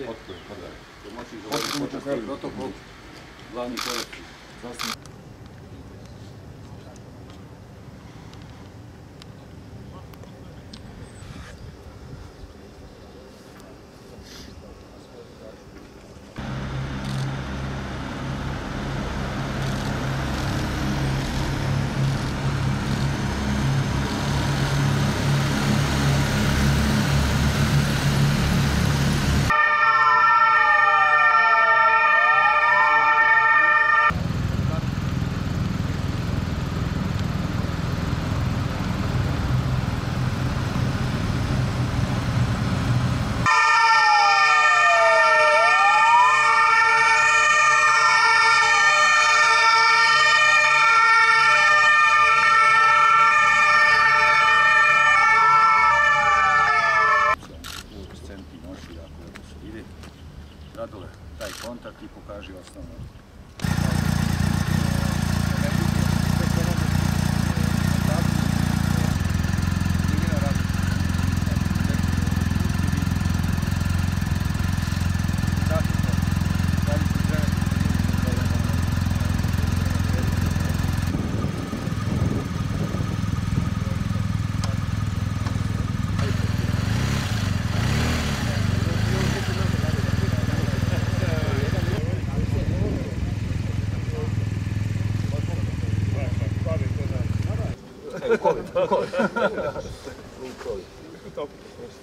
informacije. Pomoćnik za vojni počasni protokol, glavni korektiv. Radule, taj kontakt i pokaži osnovno.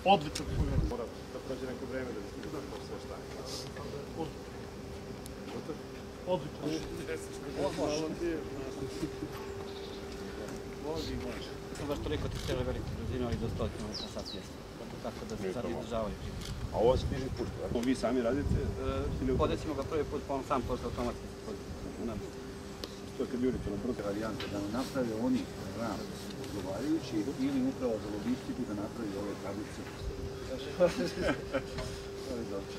Odlično, mora da prođe neko vreme da ne znaš ko sve šta je. Odlično. Sam baš toliko ti htjeli velike brzine, ali do 100 km na sat mjesto. Tako da se sad izdržavaju. A ovo se piše pušta, ako vi sami radite? Podesimo ga prvi put, pa on sam posle automatski se podesimo. To je kad jurite na brzo. Varijante da nam naprave oni ram odgovarajući ili upravo za logistiku da napravi ove tablice. To je dobro.